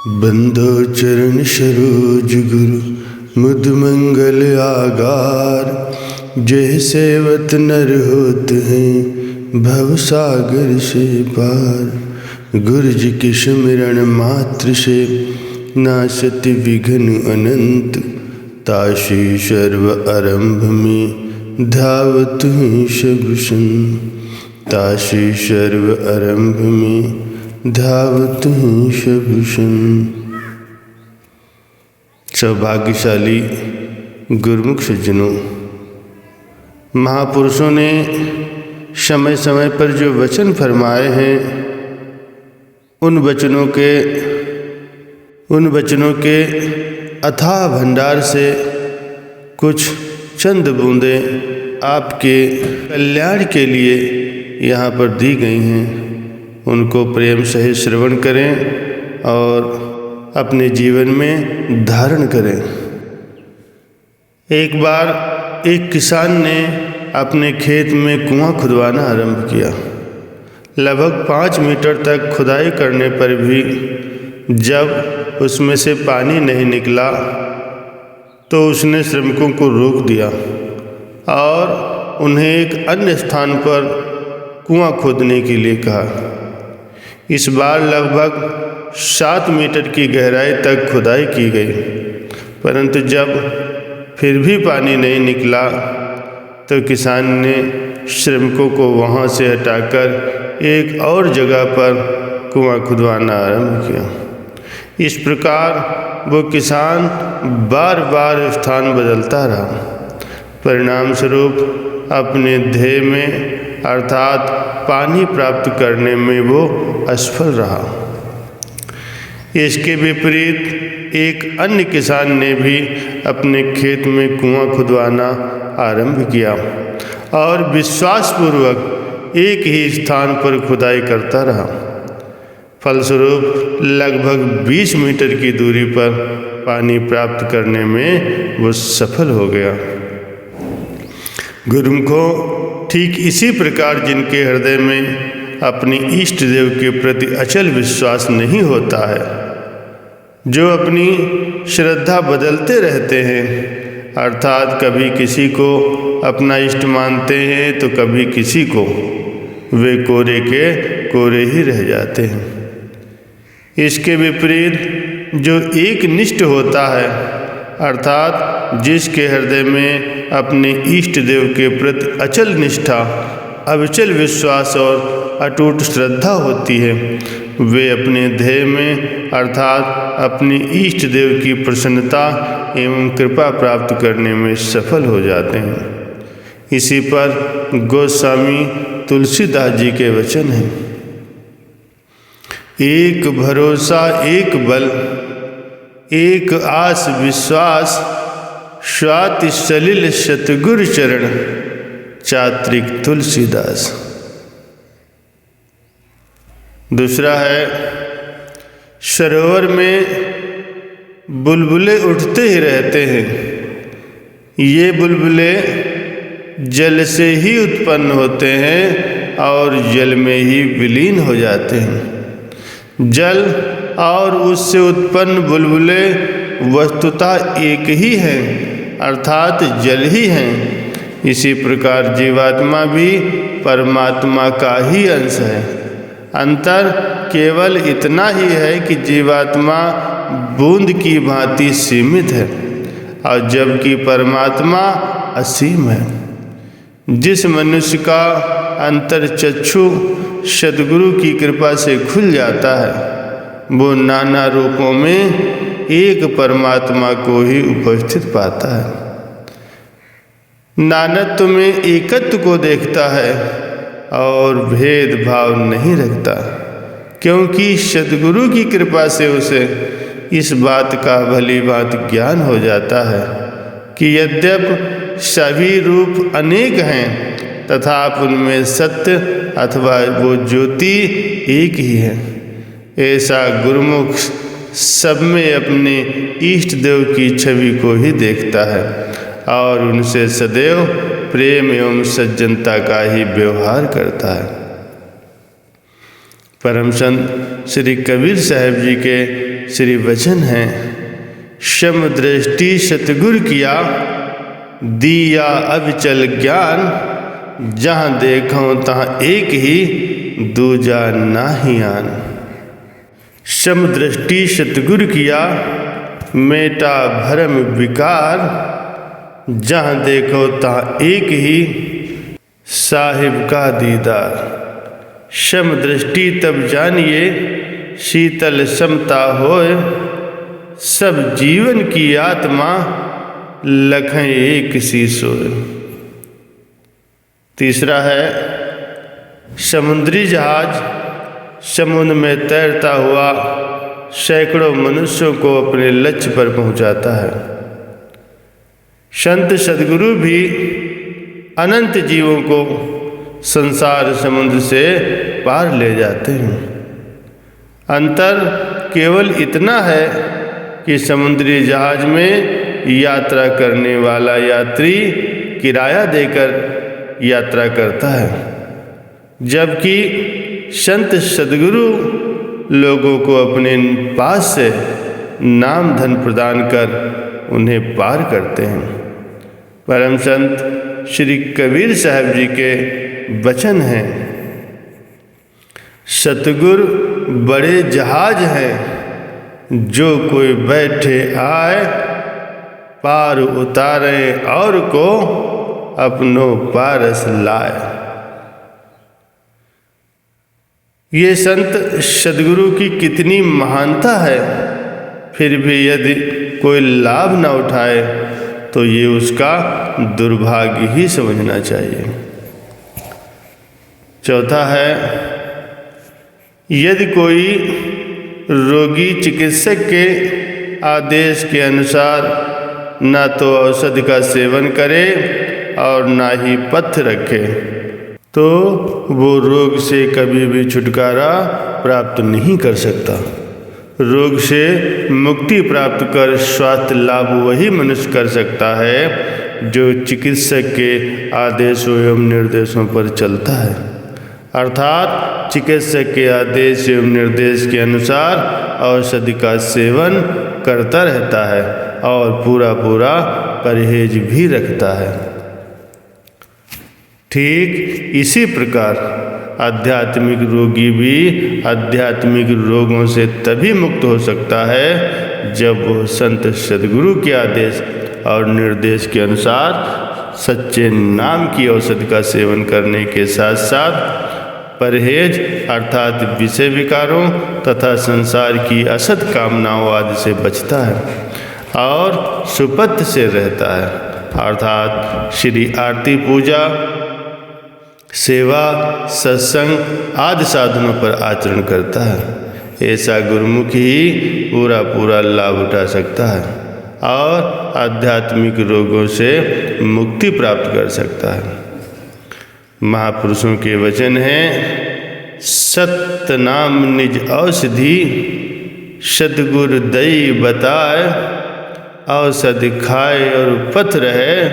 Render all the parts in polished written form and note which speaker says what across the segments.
Speaker 1: बंदो चरण सरोज गुरु मुद मंगल आगार। जय सेवत नर होत हैं भव सागर से पार। गुरु जी के सुमिरन मात्र से नाशत विघ्न अनंत। ताशि सर्व आरंभ में धावत हैं सब संत। ताशि सर्व आरंभ में धावत हैं सब संत। सौभाग्यशाली गुरुमुख सज्जनों, महापुरुषों ने समय समय पर जो वचन फरमाए हैं, उन वचनों के अथाह भंडार से कुछ चंद बूंदें आपके कल्याण के लिए यहाँ पर दी गई हैं। उनको प्रेम सहित श्रवण करें और अपने जीवन में धारण करें। एक बार एक किसान ने अपने खेत में कुआं खुदवाना आरंभ किया। लगभग 5 मीटर तक खुदाई करने पर भी जब उसमें से पानी नहीं निकला तो उसने श्रमिकों को रोक दिया और उन्हें एक अन्य स्थान पर कुआं खोदने के लिए कहा। इस बार लगभग 7 मीटर की गहराई तक खुदाई की गई, परंतु जब फिर भी पानी नहीं निकला तो किसान ने श्रमिकों को वहां से हटाकर एक और जगह पर कुआं खुदवाना आरंभ किया। इस प्रकार वो किसान बार बार स्थान बदलता रहा। परिणाम स्वरूप अपने ध्येय में अर्थात पानी प्राप्त करने में वो असफल रहा। इसके विपरीत एक अन्य किसान ने भी अपने खेत में कुआं खुदवाना आरंभ किया और विश्वासपूर्वक एक ही स्थान पर खुदाई करता रहा। फलस्वरूप लगभग 20 मीटर की दूरी पर पानी प्राप्त करने में वो सफल हो गया। गुरुमुखों, ठीक इसी प्रकार जिनके हृदय में अपने इष्ट देव के प्रति अचल विश्वास नहीं होता है, जो अपनी श्रद्धा बदलते रहते हैं, अर्थात कभी किसी को अपना इष्ट मानते हैं तो कभी किसी को, वे कोरे के कोरे ही रह जाते हैं। इसके विपरीत जो एक निष्ठ होता है, अर्थात जिसके हृदय में अपने इष्ट देव के प्रति अचल निष्ठा, अविचल विश्वास और अटूट श्रद्धा होती है, वे अपने ध्येय में अर्थात अपने इष्ट देव की प्रसन्नता एवं कृपा प्राप्त करने में सफल हो जाते हैं। इसी पर गोस्वामी तुलसीदास जी के वचन हैं। एक भरोसा एक बल, एक आस विश्वास, स्वाति सलिल सतगुरु चरण, चात्रिक तुलसीदास। दूसरा है, सरोवर में बुलबुले उठते ही रहते हैं। ये बुलबुले जल से ही उत्पन्न होते हैं और जल में ही विलीन हो जाते हैं। जल और उससे उत्पन्न बुलबुले वस्तुतः एक ही हैं, अर्थात जल ही हैं। इसी प्रकार जीवात्मा भी परमात्मा का ही अंश है। अंतर केवल इतना ही है कि जीवात्मा बूंद की भांति सीमित है और जबकि परमात्मा असीम है। जिस मनुष्य का अंतर्चक्षु सद्गुरु की कृपा से खुल जाता है, वो नाना रूपों में एक परमात्मा को ही उपस्थित पाता है। नानत्व में एकत्व को देखता है और भेदभाव नहीं रखता, क्योंकि सद्गुरु की कृपा से उसे इस बात का भली भांति ज्ञान हो जाता है कि यद्यप सभी रूप अनेक हैं, तथापि उनमें सत्य अथवा वो ज्योति एक ही है। ऐसा गुरुमुख सब में अपने इष्ट देव की छवि को ही देखता है और उनसे सदैव प्रेम एवं सज्जनता का ही व्यवहार करता है। परम संत श्री कबीर साहब जी के श्री वचन हैं। सम दृष्टि सतगुर किया, दिया अविचल ज्ञान। जहाँ देखो तहाँ एक ही, दूजा नाहि आन। सम दृष्टि सतगुर किया, मेटा भरम विकार। जहाँ देखो तहाँ एक ही, साहिब का दीदार। सम दृष्टि तब जानिए, शीतल समता होए। सब जीवन की आत्मा, लखें एक सी सोए। तीसरा है, समुद्री जहाज समुद्र में तैरता हुआ सैकड़ों मनुष्यों को अपने लक्ष्य पर पहुंचाता है। संत सद्गुरु भी अनंत जीवों को संसार समुद्र से पार ले जाते हैं। अंतर केवल इतना है कि समुद्री जहाज में यात्रा करने वाला यात्री किराया देकर यात्रा करता है, जबकि संत सद्गुरु लोगों को अपने पास से नाम धन प्रदान कर उन्हें पार करते हैं। परम संत श्री कबीर साहब जी के वचन हैं, सतगुर बड़े जहाज हैं, जो कोई बैठे आए। पार उतारे और को अपनों पारस लाए। ये संत सद्गुरु की कितनी महानता है, फिर भी यदि कोई लाभ न उठाए तो ये उसका दुर्भाग्य ही समझना चाहिए। चौथा है, यदि कोई रोगी चिकित्सक के आदेश के अनुसार ना तो औषधि का सेवन करे और ना ही पथ्य रखे, तो वो रोग से कभी भी छुटकारा प्राप्त नहीं कर सकता। रोग से मुक्ति प्राप्त कर स्वास्थ्य लाभ वही मनुष्य कर सकता है जो चिकित्सक के आदेशों एवं निर्देशों पर चलता है, अर्थात चिकित्सक के आदेश एवं निर्देश के अनुसार औषधि का सेवन करता रहता है और पूरा परहेज भी रखता है। ठीक इसी प्रकार आध्यात्मिक रोगी भी आध्यात्मिक रोगों से तभी मुक्त हो सकता है जब वो संत सद्गुरु के आदेश और निर्देश के अनुसार सच्चे नाम की औषधि का सेवन करने के साथ साथ परहेज अर्थात विषय विकारों तथा संसार की असत कामनाओं आदि से बचता है और सुपथ से रहता है, अर्थात श्री आरती पूजा सेवा सत्संग आदि साधनों पर आचरण करता है। ऐसा गुरुमुख ही पूरा लाभ उठा सकता है और आध्यात्मिक रोगों से मुक्ति प्राप्त कर सकता है। महापुरुषों के वचन हैं, सत्य नाम निज औषधि, सद्गुरु दई बताए। औषधि खाए और पथ रहे,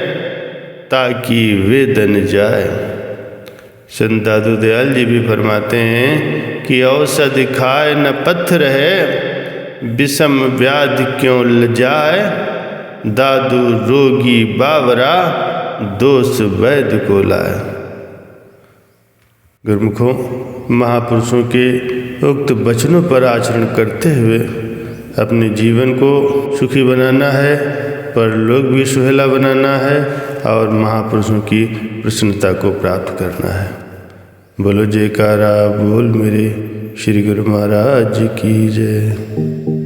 Speaker 1: ताकि वेदन जाए। संत दादू दयाल जी भी फरमाते हैं कि औषधि खाए न पथ रहे, विषम व्याधि क्यों लजाए। दादू रोगी बावरा, दोष वैद्य को लाए। गुरुमुखों, महापुरुषों के उक्त वचनों पर आचरण करते हुए अपने जीवन को सुखी बनाना है, परलोक भी सुहेला बनाना है और महापुरुषों की प्रसन्नता को प्राप्त करना है। बोलो जयकारा बोल मेरे श्री गुरु महाराज की जय।